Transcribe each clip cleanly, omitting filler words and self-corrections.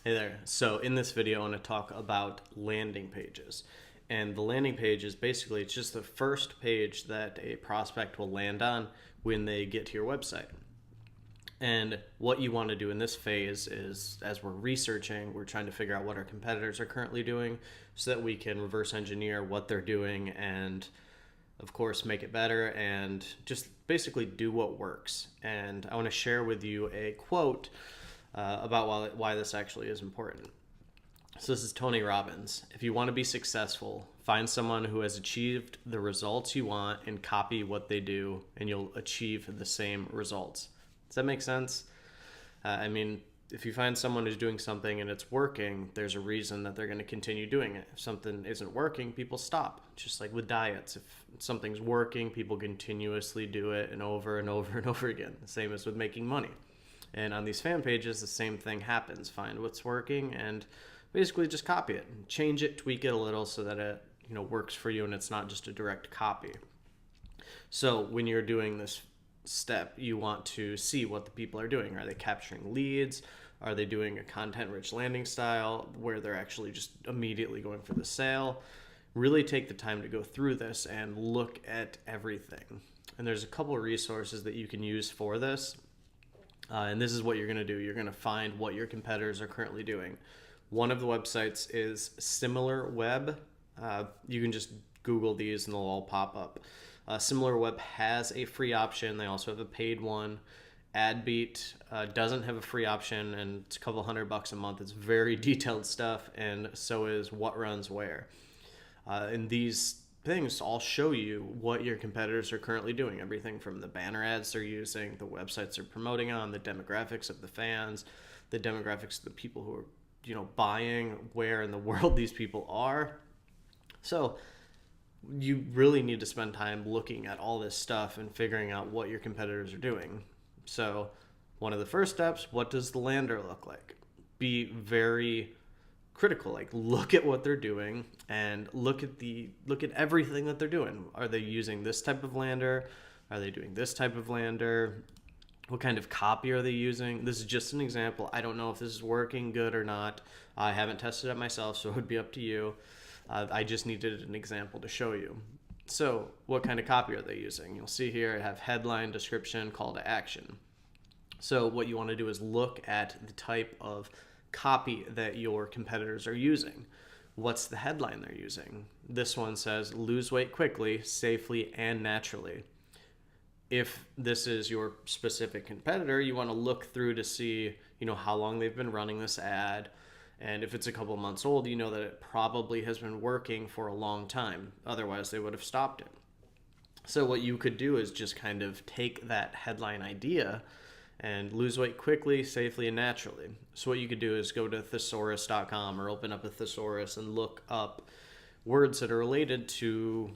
Hey there. So in this video, I want to talk about landing pages. And the landing page is basically, it's just the first page that a prospect will land on when they get to your website. And what you want to do in this phase is, as we're researching, we're trying to figure out what our competitors are currently doing so that we can reverse engineer what they're doing and, of course, make it better and just basically do what works. And I want to share with you a quote about why this actually is important. So this is Tony Robbins. If you want to be successful, find someone who has achieved the results you want and copy what they do, and you'll achieve the same results. Does that make sense? If you find someone who's doing something and it's working, there's a reason that they're going to continue doing it. If something isn't working, people stop. Just like with diets, if something's working, people continuously do it and over and over and over again. The same as with making money. And on these fan pages, the same thing happens. Find what's working and basically just copy it. Change it, tweak it a little so that it works for you and it's not just a direct copy. So when you're doing this step, you want to see what the people are doing. Are they capturing leads? Are they doing a content-rich landing style where they're actually just immediately going for the sale? Really take the time to go through this and look at everything. And there's a couple of resources that you can use for this. And this is what you're going to do. You're going to find what your competitors are currently doing. One of the websites is SimilarWeb. You can just Google these and they'll all pop up. SimilarWeb has a free option. They also have a paid one. AdBeat doesn't have a free option, and it's a couple $100 a month. It's very detailed stuff, and so is What Runs Where. And these things all show you what your competitors are currently doing. Everything from the banner ads they're using, the websites they're promoting on, the demographics of the fans, the demographics of the people who are buying, where in the world these people are. So you really need to spend time looking at all this stuff and figuring out what your competitors are doing. So one of the first steps, what does the lander look like? Be very critical. Like, look at what they're doing and look at everything that they're doing. Are they using this type of lander? Are they doing this type of lander? What kind of copy are they using? This is just an example. I don't know if this is working good or not. I haven't tested it myself, so it would be up to you. I just needed an example to show you. So what kind of copy are they using? You'll see here I have headline, description, call to action. So what you want to do is look at the type of copy that your competitors are using. What's the headline they're using? This one says, lose weight quickly, safely, and naturally. If this is your specific competitor, you want to look through to see, how long they've been running this ad. And if it's a couple months old, you know that it probably has been working for a long time. Otherwise, they would have stopped it. So what you could do is just kind of take that headline idea and lose weight quickly, safely, and naturally. So what you could do is go to thesaurus.com or open up a thesaurus and look up words that are related to,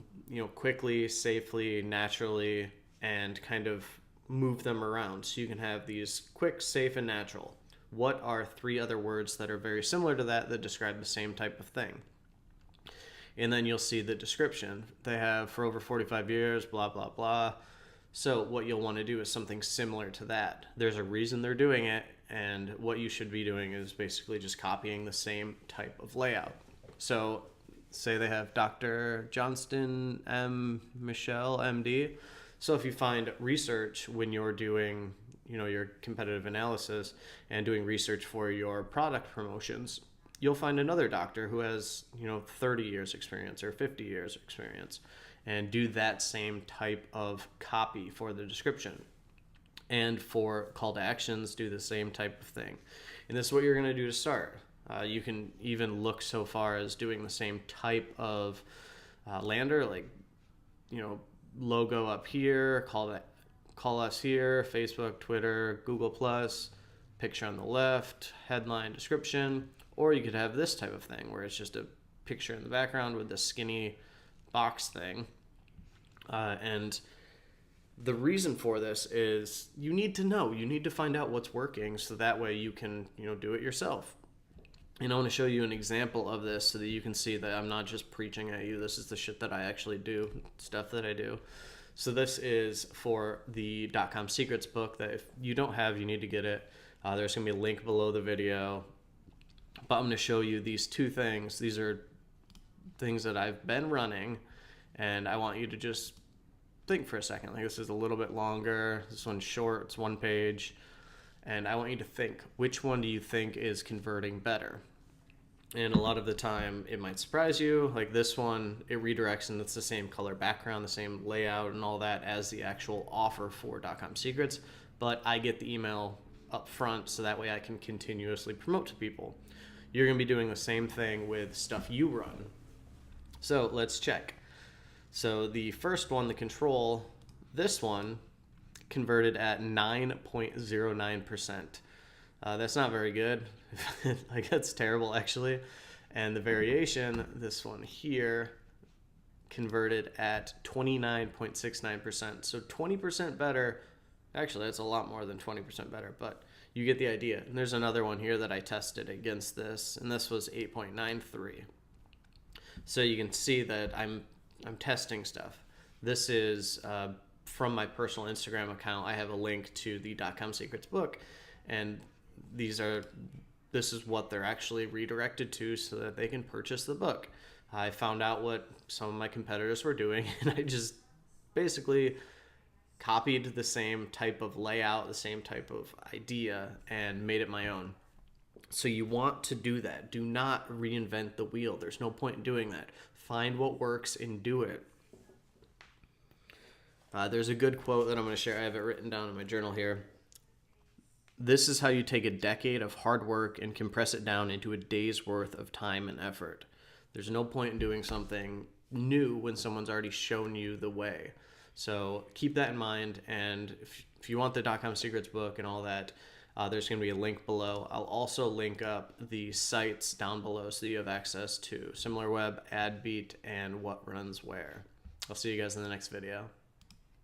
quickly, safely, naturally, and kind of move them around. So you can have these quick, safe, and natural. What are 3 other words that are very similar to that describe the same type of thing? And then you'll see the description. They have for over 45 years, blah, blah, blah. So what you'll want to do is something similar to that. There's a reason they're doing it, and what you should be doing is basically just copying the same type of layout. So say they have Dr. Johnston M. Michelle, MD. So if you find research when you're doing your competitive analysis and doing research for your product promotions, you'll find another doctor who has 30 years experience or 50 years experience and do that same type of copy for the description. And for call to actions, do the same type of thing. And this is what you're going to do to start. You can even look so far as doing the same type of lander, like logo up here, call us here, Facebook, Twitter, Google+, picture on the left, headline, description. Or you could have this type of thing where it's just a picture in the background with the skinny box thing. And the reason for this is you need to find out what's working so that way you can, do it yourself. And I want to show you an example of this so that you can see that I'm not just preaching at you. This is the shit that I actually do, stuff that I do. So this is for the .com Secrets book that if you don't have, you need to get it. There's going to be a link below the video. But I'm going to show you these two things. These are things that I've been running, and I want you to just think for a second. Like, this is a little bit longer. This one's short. It's 1 page. And I want you to think, which one do you think is converting better? And a lot of the time, it might surprise you. Like this one, it redirects and it's the same color background, the same layout and all that as the actual offer for .com Secrets. But I get the email up front, so that way I can continuously promote to people. You're going to be doing the same thing with stuff you run. So let's check. So the first one, the control, this one converted at 9.09%. That's not very good. Like, that's terrible, actually. And the variation, this one here, converted at 29.69%. So 20% better. Actually, that's a lot more than 20% better, but you get the idea. And there's another one here that I tested against this, and this was 8.93. So you can see that I'm testing stuff. This is from my personal Instagram account. I have a link to the .com Secrets book, and this is what they're actually redirected to so that they can purchase the book. I found out what some of my competitors were doing, and I just basically copied the same type of layout, the same type of idea, and made it my own. So you want to do that. Do not reinvent the wheel. There's no point in doing that. Find what works and do it. There's a good quote that I'm going to share. I have it written down in my journal here. This is how you take a decade of hard work and compress it down into a day's worth of time and effort. There's no point in doing something new when someone's already shown you the way. So keep that in mind. And if you want the .com Secrets book and all that, there's going to be a link below. I'll also link up the sites down below so you have access to SimilarWeb, AdBeat, and what runs where. I'll see you guys in the next video.